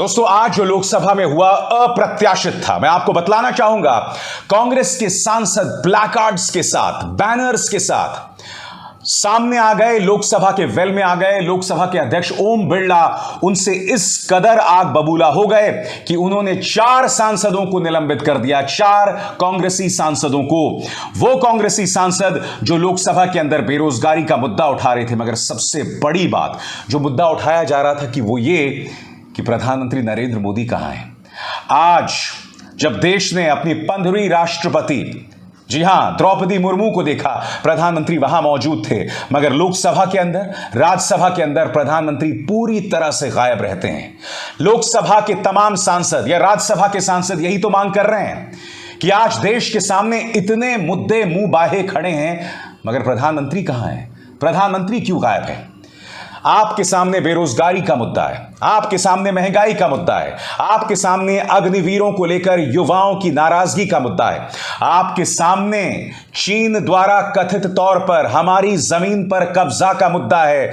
दोस्तों, आज जो लोकसभा में हुआ अप्रत्याशित था। मैं आपको बतलाना चाहूंगा, कांग्रेस के सांसद प्लैकार्ड्स के साथ, बैनर्स के साथ सामने आ गए, लोकसभा के वेल में आ गए। लोकसभा के अध्यक्ष ओम बिरला उनसे इस कदर आग बबूला हो गए कि उन्होंने 4 सांसदों को निलंबित कर दिया, 4 कांग्रेसी सांसदों को। वो कांग्रेसी सांसद जो लोकसभा के अंदर बेरोजगारी का मुद्दा उठा रहे थे। मगर सबसे बड़ी बात जो मुद्दा उठाया जा रहा था कि वो ये कि प्रधानमंत्री नरेंद्र मोदी कहां हैं। आज जब देश ने अपनी 15वीं राष्ट्रपति, जी हां, द्रौपदी मुर्मू को देखा, प्रधानमंत्री वहां मौजूद थे। मगर लोकसभा के अंदर, राज्यसभा के अंदर प्रधानमंत्री पूरी तरह से गायब रहते हैं। लोकसभा के तमाम सांसद या राज्यसभा के सांसद यही तो मांग कर रहे हैं कि आज देश के सामने इतने मुद्दे मुंह बाहे खड़े हैं, मगर प्रधानमंत्री कहां हैं? प्रधानमंत्री क्यों गायब है? आपके सामने बेरोजगारी का मुद्दा है, आपके सामने महंगाई का मुद्दा है, आपके सामने अग्निवीरों को लेकर युवाओं की नाराजगी का मुद्दा है, आपके सामने चीन द्वारा कथित तौर पर हमारी जमीन पर कब्जा का मुद्दा है।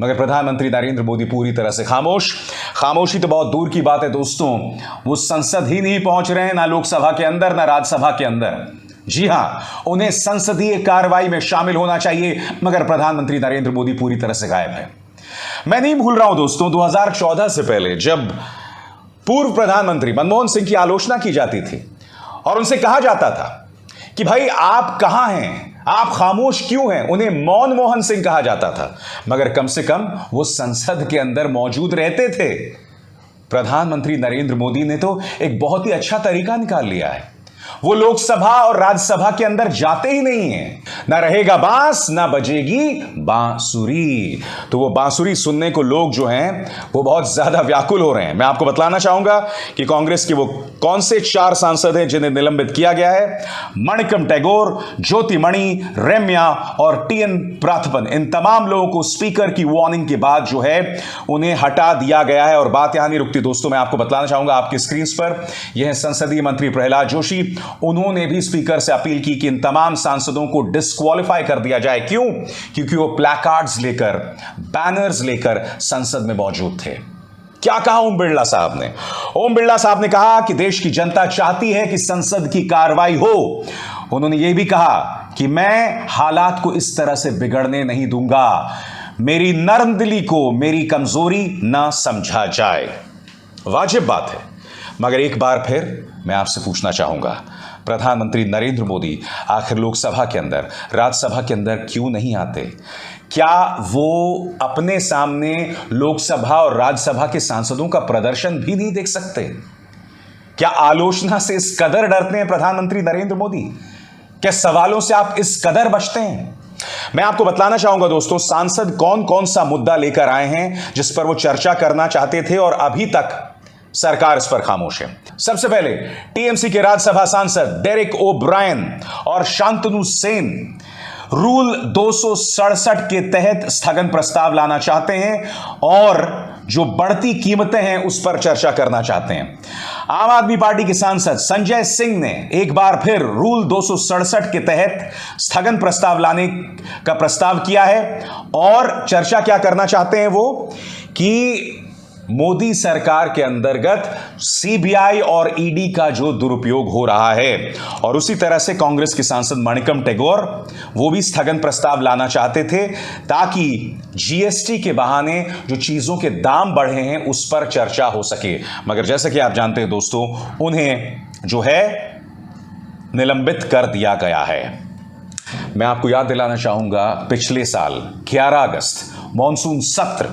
मगर प्रधानमंत्री नरेंद्र मोदी पूरी तरह से खामोश। खामोशी तो बहुत दूर की बात है दोस्तों, वो संसद ही नहीं पहुंच रहे हैं, ना लोकसभा के अंदर ना राज्यसभा के अंदर। जी हां, उन्हें संसदीय कार्रवाई में शामिल होना चाहिए, मगर प्रधानमंत्री नरेंद्र मोदी पूरी तरह से गायब है। मैं नहीं भूल रहा हूं दोस्तों, 2014 से पहले जब पूर्व प्रधानमंत्री मनमोहन सिंह की आलोचना की जाती थी और उनसे कहा जाता था कि भाई आप कहां हैं, आप खामोश क्यों हैं, उन्हें मौन मोहन सिंह कहा जाता था। मगर कम से कम वो संसद के अंदर मौजूद रहते थे। प्रधानमंत्री नरेंद्र मोदी ने तो एक बहुत ही अच्छा तरीका निकाल लिया है। वो लोकसभा और राज्यसभा के अंदर जाते ही नहीं है। ना रहेगा बांस, ना बजेगी बांसुरी। तो वो बांसुरी सुनने को लोग जो हैं वो बहुत ज्यादा व्याकुल हो रहे हैं। मैं आपको बतलाना चाहूंगा कि कांग्रेस के वो कौन से 4 सांसद हैं जिन्हें निलंबित किया गया है। मणिकम टैगोर, ज्योतिमणि, रेम्या और टीएन प्राथपन, इन तमाम लोगों को स्पीकर की वार्निंग के बाद जो है उन्हें हटा दिया गया है। और बात यहां नहीं रुकती दोस्तों, मैं आपको बतलाना चाहूंगा, आपकी स्क्रीन पर यह संसदीय मंत्री प्रहलाद जोशी, उन्होंने भी स्पीकर से अपील की कि इन तमाम सांसदों को डिस्क्वालीफाई कर दिया जाए। क्यों? क्योंकि वो प्लैकार्ड्स लेकर, बैनर्स लेकर संसद में मौजूद थे। क्या कहा ओम बिरला साहब ने? ओम बिरला साहब ने कहा कि देश की जनता चाहती है कि संसद की कार्रवाई हो। उन्होंने यह भी कहा कि मैं हालात को इस तरह से बिगड़ने नहीं दूंगा, मेरी नर्म दिली को मेरी कमजोरी ना समझा जाए। वाजिब बात है, मगर एक बार फिर मैं आपसे पूछना चाहूंगा, प्रधानमंत्री नरेंद्र मोदी आखिर लोकसभा के अंदर, राज्यसभा के अंदर क्यों नहीं आते? क्या वो अपने सामने लोकसभा और राज्यसभा के सांसदों का प्रदर्शन भी नहीं देख सकते? क्या आलोचना से इस कदर डरते हैं प्रधानमंत्री नरेंद्र मोदी? क्या सवालों से आप इस कदर बचते हैं? मैं आपको बतलाना चाहूंगा दोस्तों, सांसद कौन कौन सा मुद्दा लेकर आए हैं जिस पर वो चर्चा करना चाहते थे और अभी तक सरकार इस पर खामोश है। सबसे पहले टीएमसी के राज्यसभा सांसद डेरेक ओ ब्रायन और शांतनु सेन रूल 267 के तहत स्थगन प्रस्ताव लाना चाहते हैं और जो बढ़ती कीमतें हैं उस पर चर्चा करना चाहते हैं। आम आदमी पार्टी के सांसद संजय सिंह ने एक बार फिर रूल 267 के तहत स्थगन प्रस्ताव लाने का प्रस्ताव किया है और चर्चा क्या करना चाहते हैं वो कि मोदी सरकार के अंतर्गत सीबीआई और ईडी का जो दुरुपयोग हो रहा है। और उसी तरह से कांग्रेस के सांसद मणिकम टैगोर, वो भी स्थगन प्रस्ताव लाना चाहते थे ताकि जीएसटी के बहाने जो चीजों के दाम बढ़े हैं उस पर चर्चा हो सके। मगर जैसे कि आप जानते हैं दोस्तों, उन्हें जो है निलंबित कर दिया गया है। मैं आपको याद दिलाना चाहूंगा, पिछले साल 11 अगस्त मॉनसून सत्र,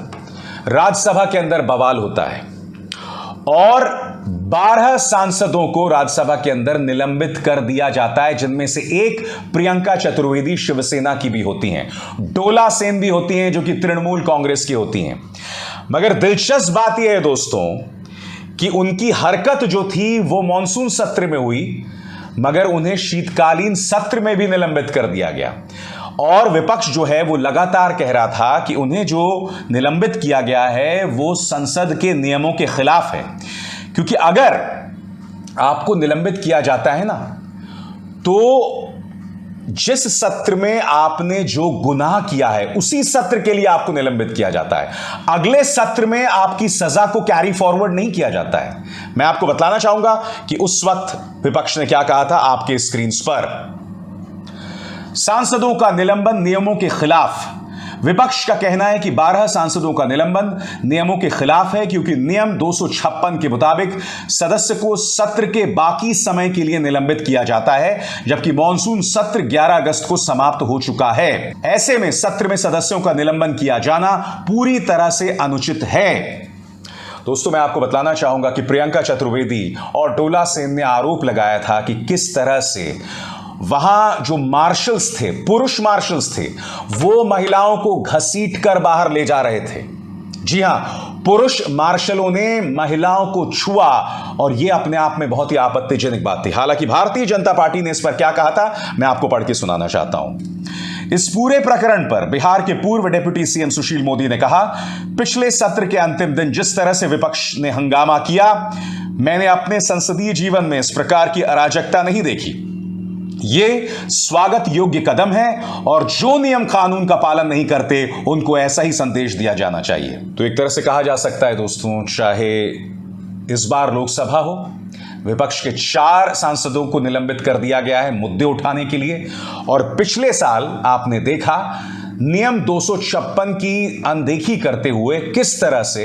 राज्यसभा के अंदर बवाल होता है और 12 सांसदों को राज्यसभा के अंदर निलंबित कर दिया जाता है, जिनमें से एक प्रियंका चतुर्वेदी शिवसेना की भी होती हैं, डोला सेन भी होती हैं जो कि तृणमूल कांग्रेस की होती हैं। मगर दिलचस्प बात यह है दोस्तों कि उनकी हरकत जो थी वो मॉनसून सत्र में हुई, मगर उन्हें शीतकालीन सत्र में भी निलंबित कर दिया गया। और विपक्ष जो है वो लगातार कह रहा था कि उन्हें जो निलंबित किया गया है वो संसद के नियमों के खिलाफ है, क्योंकि अगर आपको निलंबित किया जाता है ना तो जिस सत्र में आपने जो गुनाह किया है उसी सत्र के लिए आपको निलंबित किया जाता है। अगले सत्र में आपकी सजा को कैरी फॉरवर्ड नहीं किया जाता है। मैं आपको बतलाना चाहूंगा कि उस वक्त विपक्ष ने क्या कहा था आपके स्क्रीन पर। सांसदों का निलंबन नियमों के खिलाफ। विपक्ष का कहना है कि 12 सांसदों का निलंबन नियमों के खिलाफ है, क्योंकि नियम 256 के मुताबिक सदस्य को सत्र के बाकी समय के लिए निलंबित किया जाता है, जबकि मॉनसून सत्र 11 अगस्त को समाप्त हो चुका है। ऐसे में सत्र में सदस्यों का निलंबन किया जाना पूरी तरह से अनुचित है। दोस्तों, मैं आपको बतलाना चाहूंगा कि प्रियंका चतुर्वेदी और डोला सेन ने आरोप लगाया था कि किस तरह से वहां जो मार्शल्स थे, पुरुष मार्शल्स थे, वो महिलाओं को घसीट कर बाहर ले जा रहे थे। जी हां, पुरुष मार्शलों ने महिलाओं को छुआ और यह अपने आप में बहुत ही आपत्तिजनक बात थी। हालांकि भारतीय जनता पार्टी ने इस पर क्या कहा था, मैं आपको पढ़ के सुनाना चाहता हूं। इस पूरे प्रकरण पर बिहार के पूर्व डिप्टी सीएम सुशील मोदी ने कहा, पिछले सत्र के अंतिम दिन जिस तरह से विपक्ष ने हंगामा किया, मैंने अपने संसदीय जीवन में इस प्रकार की अराजकता नहीं देखी। ये स्वागत योग्य कदम है और जो नियम कानून का पालन नहीं करते उनको ऐसा ही संदेश दिया जाना चाहिए। तो एक तरह से कहा जा सकता है दोस्तों, चाहे इस बार लोकसभा हो, विपक्ष के 4 सांसदों को निलंबित कर दिया गया है मुद्दे उठाने के लिए, और पिछले साल आपने देखा नियम 256 की अनदेखी करते हुए किस तरह से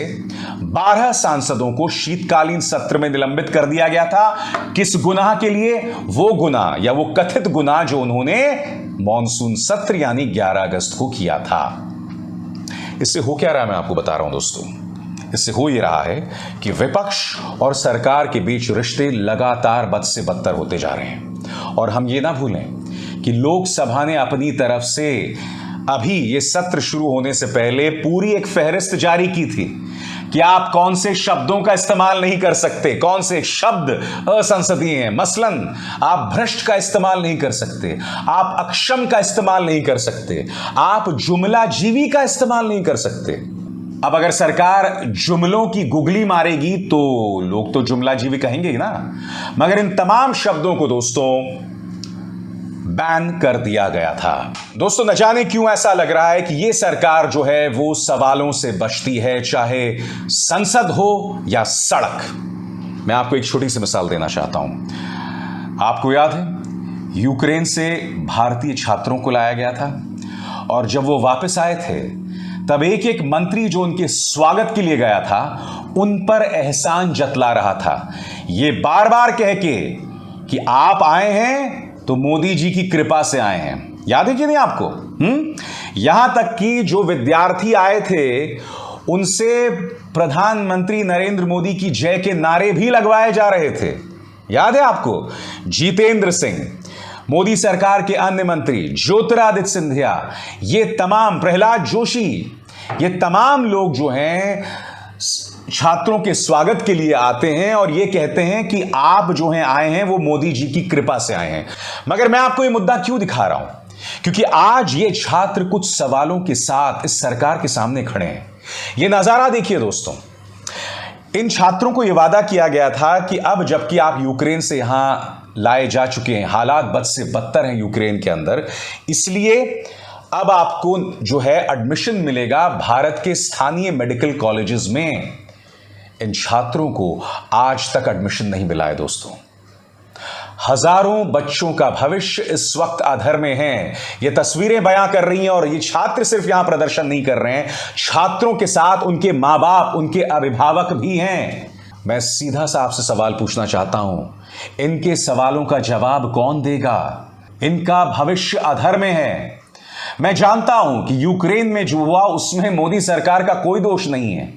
12 सांसदों को शीतकालीन सत्र में निलंबित कर दिया गया था। किस गुनाह के लिए? वो गुनाह या वो कथित गुनाह जो उन्होंने मॉनसून सत्र यानी 11 अगस्त को किया था। इससे हो क्या रहा है, मैं आपको बता रहा हूं दोस्तों। इससे हो ये रहा है कि विपक्ष और सरकार के बीच रिश्ते लगातार बद से बदतर होते जा रहे हैं। और हम ये ना भूलें कि लोकसभा ने अपनी तरफ से अभी ये सत्र शुरू होने से पहले पूरी एक फहरिस्त जारी की थी कि आप कौन से शब्दों का इस्तेमाल नहीं कर सकते, कौन से शब्द असंसदीय हैं। मसलन आप भ्रष्ट का इस्तेमाल नहीं कर सकते, आप अक्षम का इस्तेमाल नहीं कर सकते, आप जुमला जीवी का इस्तेमाल नहीं कर सकते। अब अगर सरकार जुमलों की गुगली मारेगी तो लोग तो जुमला जीवी कहेंगे ही ना, मगर इन तमाम शब्दों को दोस्तों बैन कर दिया गया था। दोस्तों, न जाने क्यों ऐसा लग रहा है कि यह सरकार जो है वो सवालों से बचती है, चाहे संसद हो या सड़क। मैं आपको एक छोटी सी मिसाल देना चाहता हूं। आपको याद है यूक्रेन से भारतीय छात्रों को लाया गया था और जब वो वापस आए थे तब एक एक मंत्री जो उनके स्वागत के लिए गया था उन पर एहसान जतला रहा था, ये बार बार कह के कि आप आए हैं तो मोदी जी की कृपा से आए हैं। याद है कि नहीं आपको? यहां तक कि जो विद्यार्थी आए थे उनसे प्रधानमंत्री नरेंद्र मोदी की जय के नारे भी लगवाए जा रहे थे। याद है आपको? जितेंद्र सिंह, मोदी सरकार के अन्य मंत्री, ज्योतिरादित्य सिंधिया, ये तमाम, प्रहलाद जोशी, ये तमाम लोग जो हैं छात्रों के स्वागत के लिए आते हैं और ये कहते हैं कि आप जो हैं आए हैं वो मोदी जी की कृपा से आए हैं। मगर मैं आपको ये मुद्दा क्यों दिखा रहा हूं? क्योंकि आज ये छात्र कुछ सवालों के साथ इस सरकार के सामने खड़े हैं। ये नजारा देखिए दोस्तों, इन छात्रों को यह वादा किया गया था कि अब जबकि आप यूक्रेन से यहां लाए जा चुके हैं, हालात बद से बदतर हैं यूक्रेन के अंदर, इसलिए अब आपको जो है एडमिशन मिलेगा भारत के स्थानीय मेडिकल कॉलेजेस में। इन छात्रों को आज तक एडमिशन नहीं मिला है दोस्तों। हजारों बच्चों का भविष्य इस वक्त अधर में है। ये तस्वीरें बयां कर रही हैं और ये छात्र सिर्फ यहां प्रदर्शन नहीं कर रहे हैं, छात्रों के साथ उनके मां बाप, उनके अभिभावक भी हैं। मैं सीधा सा आपसे सवाल पूछना चाहता हूं, इनके सवालों का जवाब कौन देगा? इनका भविष्य अधर में है। मैं जानता हूं कि यूक्रेन में जो हुआ उसमें मोदी सरकार का कोई दोष नहीं है,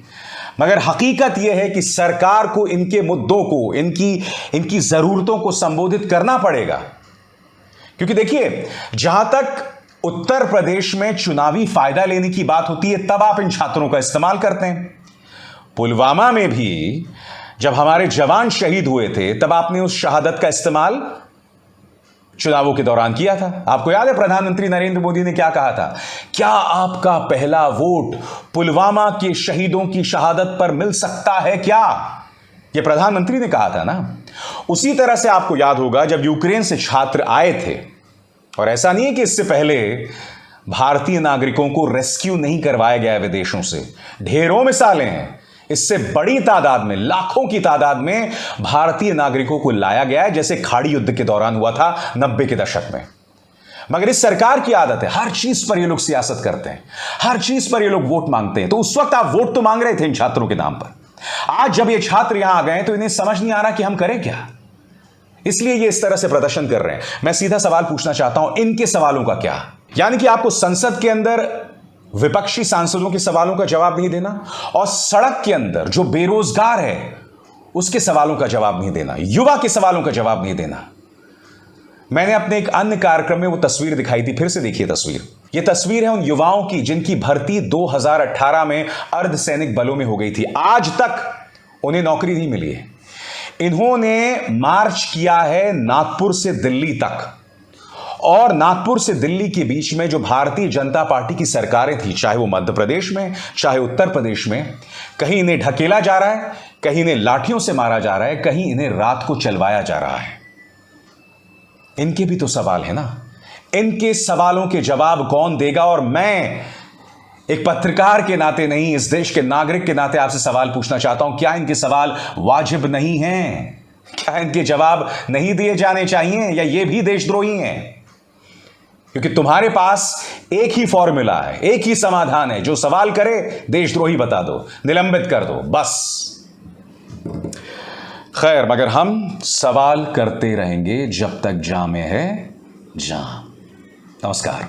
मगर हकीकत यह है कि सरकार को इनके मुद्दों को, इनकी जरूरतों को संबोधित करना पड़ेगा। क्योंकि देखिए, जहां तक उत्तर प्रदेश में चुनावी फायदा लेने की बात होती है तब आप इन छात्रों का इस्तेमाल करते हैं। पुलवामा में भी जब हमारे जवान शहीद हुए थे तब आपने उस शहादत का इस्तेमाल चुनावों के दौरान किया था। आपको याद है प्रधानमंत्री नरेंद्र मोदी ने क्या कहा था? क्या आपका पहला वोट पुलवामा के शहीदों की शहादत पर मिल सकता है क्या? यह प्रधानमंत्री ने कहा था ना। उसी तरह से आपको याद होगा जब यूक्रेन से छात्र आए थे और ऐसा नहीं है कि इससे पहले भारतीय नागरिकों को रेस्क्यू नहीं करवाया गया है विदेशों से। ढेरों मिसालें हैं। इससे बड़ी तादाद में, लाखों की तादाद में भारतीय नागरिकों को लाया गया है, जैसे खाड़ी युद्ध के दौरान हुआ था 90 के दशक में। मगर इस सरकार की आदत है, हर चीज पर ये लोग सियासत करते हैं, हर चीज पर ये लोग वोट मांगते हैं। तो उस वक्त आप वोट तो मांग रहे थे इन छात्रों के नाम पर। आज जब ये छात्र यहां आ गए तो इन्हें समझ नहीं आ रहा कि हम करें क्या, इसलिए ये इस तरह से प्रदर्शन कर रहे हैं। मैं सीधा सवाल पूछना चाहता हूं, इनके सवालों का क्या? यानी कि आपको संसद के अंदर विपक्षी सांसदों के सवालों का जवाब नहीं देना, और सड़क के अंदर जो बेरोजगार है उसके सवालों का जवाब नहीं देना, युवा के सवालों का जवाब नहीं देना। मैंने अपने एक अन्य कार्यक्रम में वो तस्वीर दिखाई थी, फिर से देखिए तस्वीर। ये तस्वीर है उन युवाओं की जिनकी भर्ती 2018 में अर्धसैनिक बलों में हो गई थी। आज तक उन्हें नौकरी नहीं मिली है। इन्होंने मार्च किया है नागपुर से दिल्ली तक, और नागपुर से दिल्ली के बीच में जो भारतीय जनता पार्टी की सरकारें थी, चाहे वो मध्य प्रदेश में, चाहे उत्तर प्रदेश में, कहीं इन्हें ढकेला जा रहा है, कहीं इन्हें लाठियों से मारा जा रहा है, कहीं इन्हें रात को चलवाया जा रहा है। इनके भी तो सवाल है ना। इनके सवालों के जवाब कौन देगा? और मैं एक पत्रकार के नाते नहीं, इस देश के नागरिक के नाते आपसे सवाल पूछना चाहता हूं, क्या इनके सवाल वाजिब नहीं हैं? क्या इनके जवाब नहीं दिए जाने चाहिए, या ये भी देशद्रोही हैं? क्योंकि तुम्हारे पास एक ही फॉर्मूला है, एक ही समाधान है, जो सवाल करे देशद्रोही बता दो, निलंबित कर दो, बस। खैर, मगर हम सवाल करते रहेंगे जब तक जां में है जान। नमस्कार।